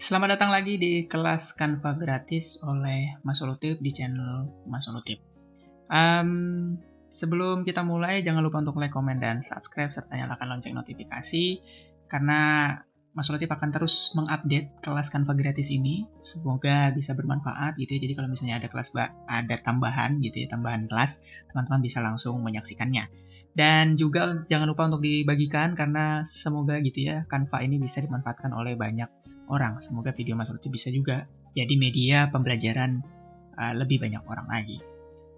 Selamat datang lagi di kelas Canva gratis oleh Mas Olutif di channel Mas Olutif. Sebelum kita mulai, jangan lupa untuk like, komen, dan subscribe, serta nyalakan lonceng notifikasi, karena Mas Olutif akan terus mengupdate kelas Canva gratis ini. Semoga bisa bermanfaat gitu ya. Jadi kalau misalnya ada kelas ada tambahan gitu ya, tambahan kelas, teman-teman bisa langsung menyaksikannya. Dan juga jangan lupa untuk dibagikan, karena semoga gitu ya, Canva ini bisa dimanfaatkan oleh banyak orang. Semoga video Mas Olutif bisa juga jadi media pembelajaran lebih banyak orang lagi.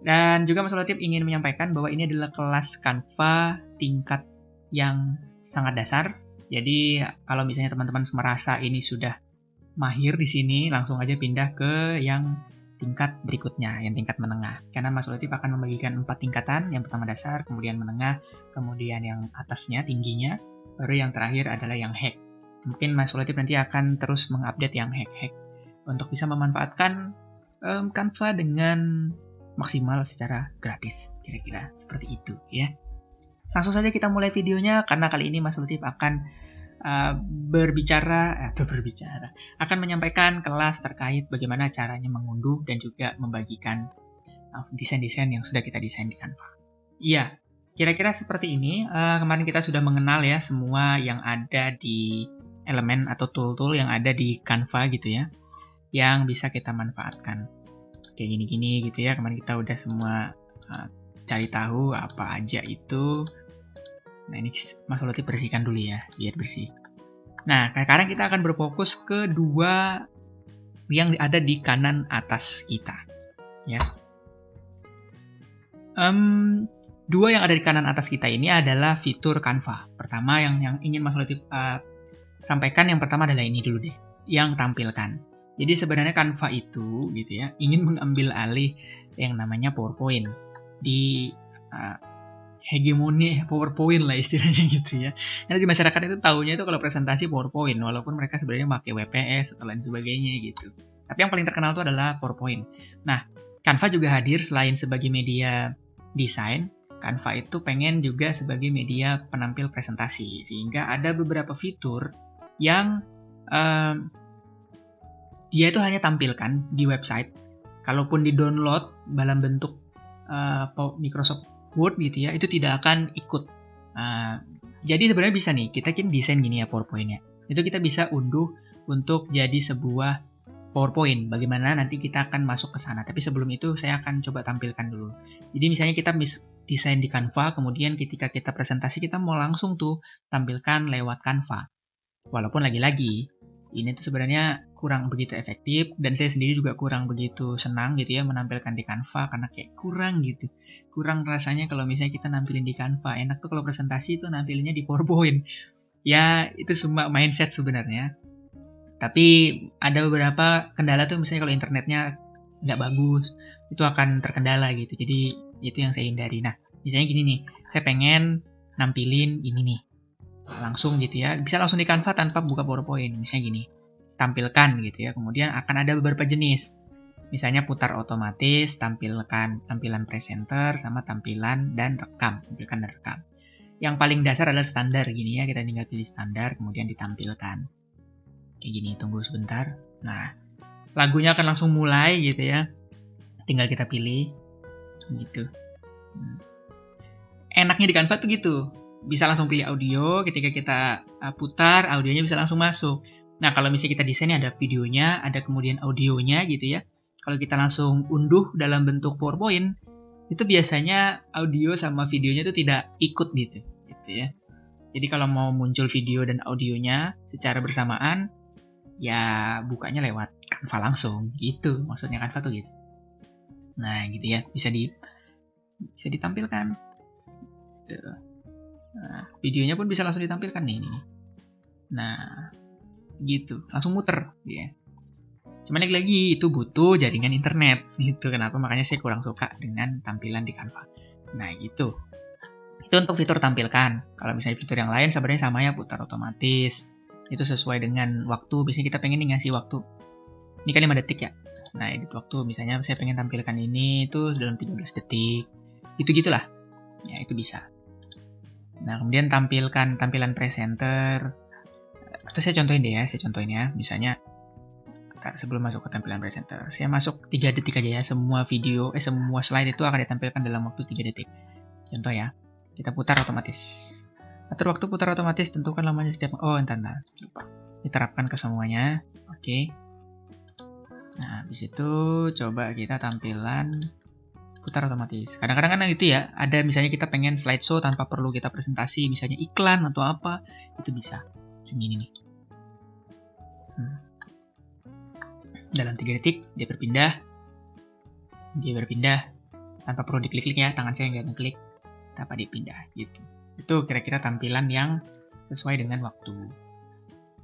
Dan juga Mas Olutif ingin menyampaikan bahwa ini adalah kelas Canva tingkat yang sangat dasar. Jadi kalau misalnya teman-teman merasa ini sudah mahir di sini, langsung aja pindah ke yang tingkat berikutnya, yang tingkat menengah. Karena Mas Olutif akan membagikan 4 tingkatan, yang pertama dasar, kemudian menengah, kemudian yang atasnya, tingginya, baru yang terakhir adalah yang hack. Mungkin Mas Olutif nanti akan terus mengupdate yang hack-hack untuk bisa memanfaatkan Canva dengan maksimal secara gratis. Kira-kira seperti itu ya. Langsung saja kita mulai videonya, karena kali ini Mas Olutif akan akan menyampaikan kelas terkait bagaimana caranya mengunduh dan juga membagikan desain-desain yang sudah kita desain di Canva. Iya, kira-kira seperti ini. Kemarin kita sudah mengenal ya semua yang ada di elemen atau tool-tool yang ada di Canva gitu ya, yang bisa kita manfaatkan. Kayak gini-gini gitu ya, kemarin kita udah semua cari tahu apa aja itu. Nah ini Mas Olutif bersihkan dulu ya, biar bersih. Nah sekarang kita akan berfokus ke dua yang ada di kanan atas kita ya. Dua yang ada di kanan atas kita ini adalah fitur Canva. Pertama yang ingin Mas Olutif sampaikan, yang pertama adalah ini dulu deh, yang tampilkan. Jadi sebenarnya Canva itu gitu ya, ingin mengambil alih yang namanya PowerPoint di hegemoni PowerPoint lah istilahnya gitu ya. Karena di masyarakat itu taunya itu kalau presentasi PowerPoint, walaupun mereka sebenarnya pakai WPS atau lain sebagainya gitu. Tapi yang paling terkenal itu adalah PowerPoint. Nah, Canva juga hadir selain sebagai media desain, Canva itu pengen juga sebagai media penampil presentasi, sehingga ada beberapa fitur yang dia itu hanya tampilkan di website. Kalaupun di-download dalam bentuk Microsoft Word gitu ya, itu tidak akan ikut. Jadi sebenarnya bisa nih, kita kan desain gini ya PowerPoint-nya. Itu kita bisa unduh untuk jadi sebuah PowerPoint. Bagaimana nanti kita akan masuk ke sana. Tapi sebelum itu saya akan coba tampilkan dulu. Jadi misalnya kita desain di Canva, kemudian ketika kita presentasi kita mau langsung tuh tampilkan lewat Canva. Walaupun lagi-lagi ini tuh sebenarnya kurang begitu efektif, dan saya sendiri juga kurang begitu senang gitu ya menampilkan di Canva, karena kayak kurang gitu. Kurang rasanya kalau misalnya kita nampilin di Canva. Enak tuh kalau presentasi itu nampilinnya di PowerPoint. Ya, itu semua mindset sebenarnya. Tapi ada beberapa kendala tuh, misalnya kalau internetnya nggak bagus, itu akan terkendala gitu. Jadi itu yang saya hindari. Nah, misalnya gini nih, saya pengen nampilin ini nih, langsung gitu ya, bisa langsung di Canva tanpa buka PowerPoint. Misalnya gini, tampilkan gitu ya, kemudian akan ada beberapa jenis, misalnya putar otomatis, tampilkan tampilan presenter, sama tampilan dan rekam, tampilkan dan rekam. Yang paling dasar adalah standar gini ya, kita tinggal pilih standar kemudian ditampilkan kayak gini. Tunggu sebentar. Nah, lagunya akan langsung mulai gitu ya, tinggal kita pilih gitu. Enaknya di Canva tuh gitu, bisa langsung pilih audio, ketika kita putar, audionya bisa langsung masuk. Nah, kalau misalnya kita desainnya ada videonya, ada kemudian audionya gitu ya. Kalau kita langsung unduh dalam bentuk PowerPoint, itu biasanya audio sama videonya itu tidak ikut gitu ya. Jadi kalau mau muncul video dan audionya secara bersamaan, ya bukanya lewat Canva langsung gitu. Maksudnya Canva tuh gitu. Nah, gitu ya, bisa ditampilkan. Nah, videonya pun bisa langsung ditampilkan nih. Nah, gitu, langsung muter ya. Cuman lagi itu butuh jaringan internet gitu. Kenapa? Makanya saya kurang suka dengan tampilan di Canva. Nah, gitu. Itu untuk fitur tampilkan. Kalau misalnya fitur yang lain sebenarnya sama ya, putar otomatis. Itu sesuai dengan waktu. Biasanya kita pengen nih ngasih waktu. Ini kan 5 detik ya. Nah, edit waktu, misalnya saya pengen tampilkan ini itu dalam 13 detik. Itu-gitulah. Ya, itu bisa. Nah, kemudian tampilkan tampilan presenter. Atau saya contohin deh ya, misalnya sebelum masuk ke tampilan presenter, saya masuk 3 detik aja ya. Semua video, semua slide itu akan ditampilkan dalam waktu 3 detik. Contoh ya, kita putar otomatis. Atur waktu putar otomatis, tentukan lamanya setiap... Oh, entar, lupa. Diterapkan ke semuanya. Oke. Nah, habis itu coba kita tampilan putar otomatis. Kadang-kadang kan itu ya, ada misalnya kita pengen slideshow tanpa perlu kita presentasi, misalnya iklan atau apa, itu bisa. Ini nih. Dalam 3 detik dia berpindah tanpa perlu diklik-klik ya, tangan saya nggak ngeklik, tanpa dipindah gitu. Itu kira-kira tampilan yang sesuai dengan waktu.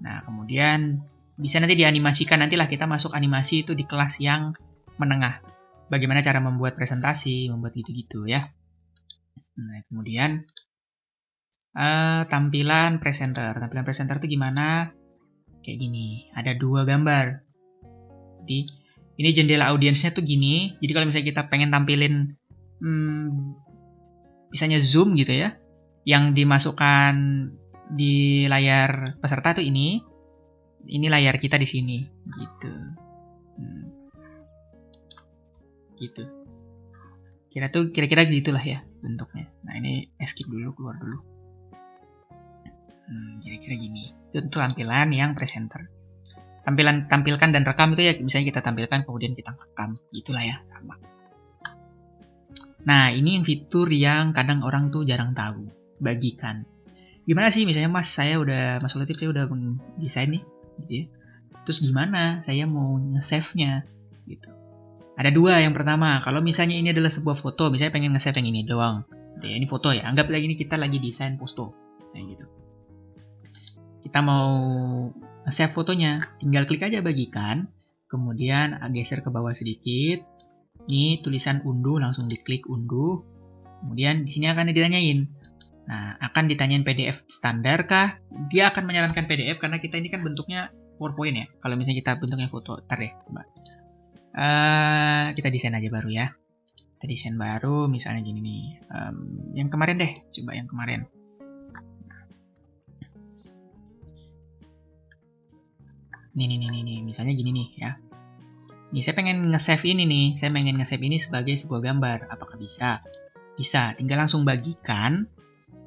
Nah, kemudian bisa nanti dianimasikan, nantilah kita masuk animasi itu di kelas yang menengah. Bagaimana cara membuat presentasi, membuat gitu-gitu ya. Nah, kemudian tampilan presenter. Tampilan presenter itu gimana? Kayak gini, ada 2 gambar. Jadi ini jendela audiensnya tuh gini. Jadi kalau misalnya kita pengen tampilin misalnya zoom gitu ya, yang dimasukkan di layar peserta tuh ini layar kita di sini gitu. Gitu. Kira-kira gitulah ya bentuknya. Nah, ini skip dulu, keluar dulu. Kira-kira gini. Itu tampilan yang presenter. Tampilkan dan rekam itu ya, misalnya kita tampilkan kemudian kita rekam, gitulah ya, sama. Nah, ini fitur yang kadang orang tuh jarang tahu, bagikan. Gimana sih, misalnya Mas Latif saya udah mendesain nih, gitu ya. Terus gimana saya mau nge-save-nya, gitu. Ada 2, yang pertama, kalau misalnya ini adalah sebuah foto, misalnya pengen nge-save yang ini doang, gitu ya, ini foto ya, anggap lagi ini kita lagi desain posto, kayak gitu. Kita mau save fotonya, tinggal klik aja bagikan, kemudian geser ke bawah sedikit. Ini tulisan unduh, langsung diklik unduh. Kemudian di sini akan ditanyain. Nah, akan ditanyain PDF standar kah? Dia akan menyarankan PDF karena kita ini kan bentuknya PowerPoint ya. Kalau misalnya kita bentuknya foto, ntar deh, coba. Kita desain aja baru ya. Kita desain baru, misalnya gini nih. Yang kemarin deh, coba yang kemarin. Nih, misalnya gini nih ya. Nih, saya pengen nge-save ini nih. Saya pengen nge-save ini sebagai sebuah gambar. Apakah bisa? Bisa. Tinggal langsung bagikan.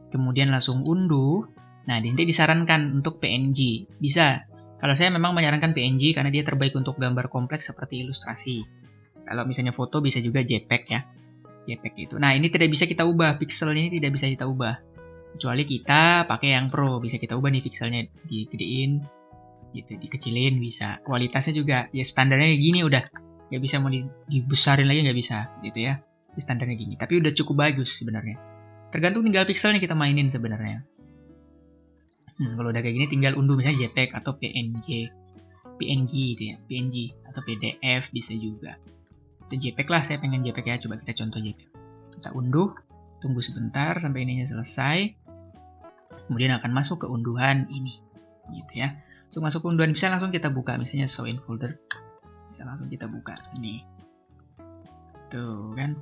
Kemudian langsung unduh. Nah, nanti disarankan untuk PNG. Bisa. Kalau saya memang menyarankan PNG karena dia terbaik untuk gambar kompleks seperti ilustrasi. Kalau misalnya foto bisa juga JPEG ya. JPEG itu. Nah, ini tidak bisa kita ubah. Pixelnya ini tidak bisa kita ubah. Kecuali kita pakai yang pro. Bisa kita ubah nih pixelnya. Digedein. Gitu, dikecilin bisa, kualitasnya juga ya standarnya gini udah, nggak bisa mau dibesarin lagi, nggak bisa gitu ya, standarnya gini, tapi udah cukup bagus sebenarnya, tergantung tinggal pixelnya kita mainin sebenarnya. Kalau udah kayak gini tinggal unduh misalnya JPEG atau PNG gitu ya, PNG atau PDF bisa juga, itu JPEG lah, saya pengen JPEG ya, coba kita contoh JPEG, kita unduh, tunggu sebentar sampai ininya selesai, kemudian akan masuk ke unduhan ini gitu ya. So, masuk unduhan bisa langsung kita buka, misalnya show in folder, bisa langsung kita buka ini, tuh kan,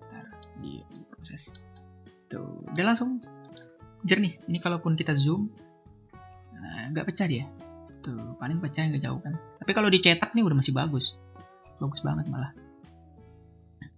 ntar di proses, tuh udah langsung jernih. Ini kalaupun kita zoom, nggak pecah dia, tuh paling pecah nggak jauh kan. Tapi kalau dicetak nih udah masih bagus banget malah.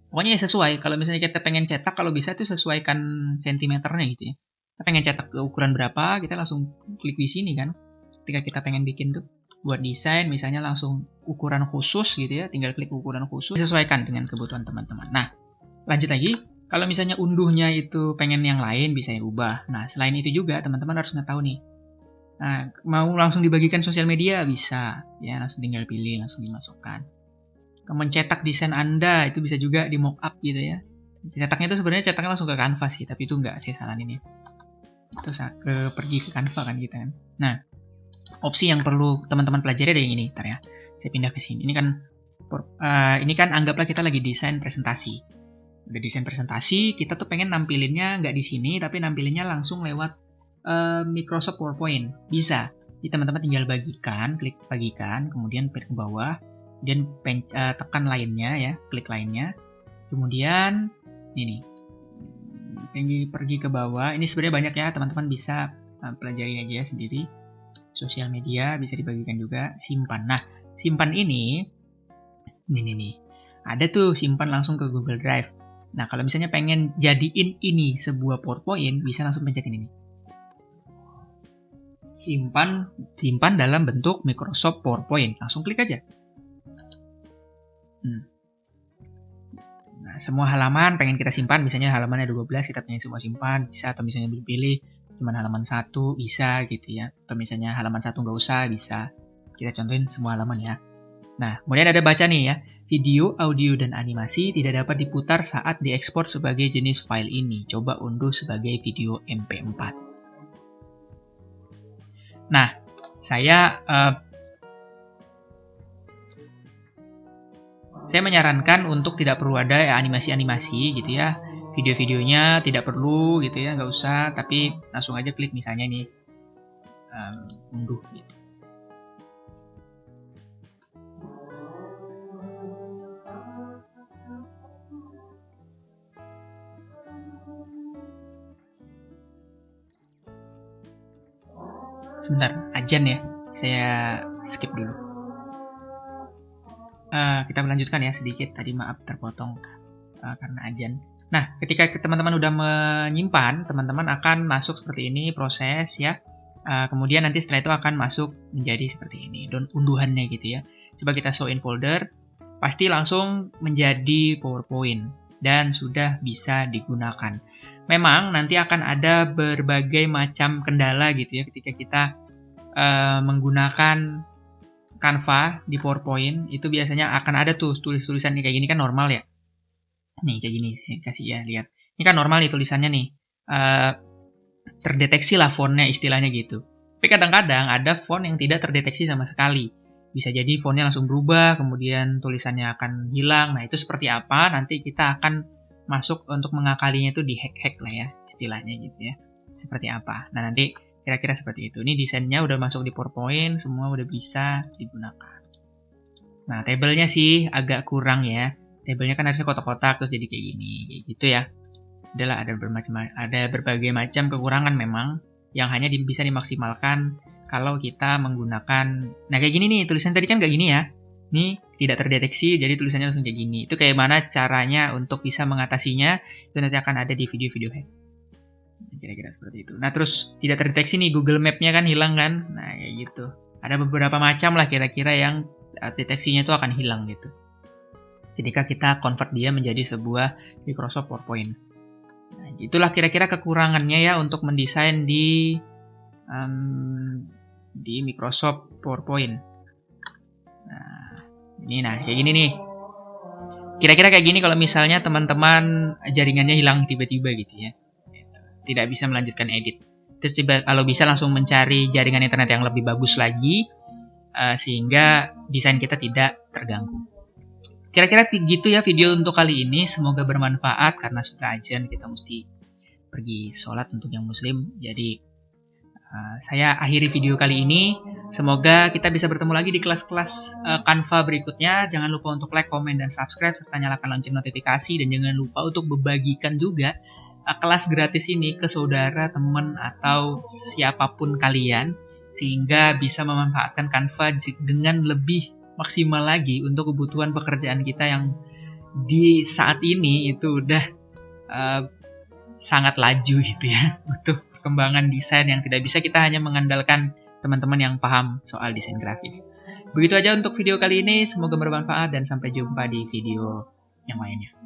Pokoknya ya sesuai. Kalau misalnya kita pengen cetak, kalau bisa tuh sesuaikan sentimeternya gitu ya. Kita pengen cetak ke ukuran berapa, kita langsung klik di sini kan. Ketika kita pengen bikin tuh buat desain misalnya langsung ukuran khusus gitu ya, tinggal klik ukuran khusus, disesuaikan dengan kebutuhan teman-teman. Nah, lanjut lagi, kalau misalnya unduhnya itu pengen yang lain bisa ya ubah. Nah, selain itu juga teman-teman harus tahu nih. Nah, mau langsung dibagikan sosial media bisa ya, langsung tinggal pilih, langsung dimasukkan. Mencetak desain Anda itu bisa juga di mockup gitu ya. Cetaknya itu sebenarnya cetaknya langsung ke Canva sih, tapi itu enggak, saya saranin ya. Terus pergi ke Canva kan gitu kan. Nah, opsi yang perlu teman-teman pelajari ada yang ini, ntar ya. Saya pindah ke sini. Ini kan anggaplah kita lagi desain presentasi. Udah desain presentasi, kita tuh pengen nampilinnya nggak di sini, tapi nampilinnya langsung lewat Microsoft PowerPoint. Bisa. Jadi teman-teman tinggal bagikan, klik bagikan, kemudian ke bawah, dan tekan lainnya ya, klik lainnya. Kemudian ini pergi ke bawah. Ini sebenarnya banyak ya, teman-teman bisa pelajari aja sendiri. Sosial media bisa dibagikan juga, simpan. Nah, simpan ini nih. Ada tuh simpan langsung ke Google Drive. Nah, kalau misalnya pengen jadiin ini sebuah PowerPoint, bisa langsung pencet ini. Simpan dalam bentuk Microsoft PowerPoint. Langsung klik aja. Nah, semua halaman pengen kita simpan, misalnya halamannya 12, kita pengen semua simpan, bisa. Atau misalnya pilih cuma halaman 1, bisa gitu ya. Atau misalnya halaman 1 nggak usah, bisa. Kita contohin semua halaman ya. Nah, kemudian ada baca nih ya. Video, audio, dan animasi tidak dapat diputar saat diekspor sebagai jenis file ini. Coba unduh sebagai video MP4. Nah, saya menyarankan untuk tidak perlu ada animasi-animasi gitu ya. Video-videonya tidak perlu gitu ya, nggak usah. Tapi langsung aja klik misalnya nih, unduh gitu. Sebentar, ajan ya. Saya skip dulu. Kita melanjutkan ya sedikit. Tadi maaf terpotong karena ajan. Nah, ketika teman-teman udah menyimpan, teman-teman akan masuk seperti ini proses ya. Kemudian nanti setelah itu akan masuk menjadi seperti ini. Unduhannya gitu ya. Coba kita show in folder. Pasti langsung menjadi PowerPoint. Dan sudah bisa digunakan. Memang nanti akan ada berbagai macam kendala gitu ya ketika kita menggunakan Canva di PowerPoint. Itu biasanya akan ada tuh tulisan kayak gini kan normal ya. Nih kayak gini, saya kasih ya, lihat. Ini kan normal nih tulisannya nih. Terdeteksi lah fontnya istilahnya gitu. Tapi kadang-kadang ada font yang tidak terdeteksi sama sekali. Bisa jadi fontnya langsung berubah, kemudian tulisannya akan hilang. Nah itu seperti apa? Nanti kita akan masuk untuk mengakalinya itu di hack-hack lah ya, istilahnya gitu ya. Seperti apa? Nah nanti kira-kira seperti itu. Ini desainnya udah masuk di PowerPoint, semua udah bisa digunakan. Nah tabelnya sih agak kurang ya. Tabelnya kan harusnya kotak-kotak terus jadi kayak gini, kayak gitu ya. Adalah ada berbagai macam kekurangan memang yang hanya bisa dimaksimalkan kalau kita menggunakan. Nah kayak gini nih, tulisan tadi kan kayak gini ya. Ini tidak terdeteksi, jadi tulisannya langsung kayak gini. Itu kayak mana caranya untuk bisa mengatasinya, itu nanti akan ada di video-video hack. Kira-kira seperti itu. Nah terus tidak terdeteksi nih, Google Map-nya kan hilang kan. Nah kayak gitu. Ada beberapa macam lah kira-kira yang deteksinya itu akan hilang gitu. Ketika kita convert dia menjadi sebuah Microsoft PowerPoint. Nah, itulah kira-kira kekurangannya ya untuk mendesain di Microsoft PowerPoint. Nah, kayak gini nih. Kira-kira kayak gini kalau misalnya teman-teman jaringannya hilang tiba-tiba gitu ya. Tidak bisa melanjutkan edit. Terus kalau bisa langsung mencari jaringan internet yang lebih bagus lagi, sehingga desain kita tidak terganggu. Kira-kira gitu ya video untuk kali ini. Semoga bermanfaat karena sudah ajan kita mesti pergi sholat untuk yang muslim. Jadi saya akhiri video kali ini. Semoga kita bisa bertemu lagi di kelas-kelas Canva berikutnya. Jangan lupa untuk like, komen, dan subscribe serta nyalakan lonceng notifikasi. Dan jangan lupa untuk membagikan juga kelas gratis ini ke saudara, teman, atau siapapun kalian. Sehingga bisa memanfaatkan Canva dengan lebih maksimal lagi untuk kebutuhan pekerjaan kita yang di saat ini itu udah sangat laju gitu ya. Butuh perkembangan desain yang tidak bisa kita hanya mengandalkan teman-teman yang paham soal desain grafis. Begitu aja untuk video kali ini, semoga bermanfaat dan sampai jumpa di video yang lainnya.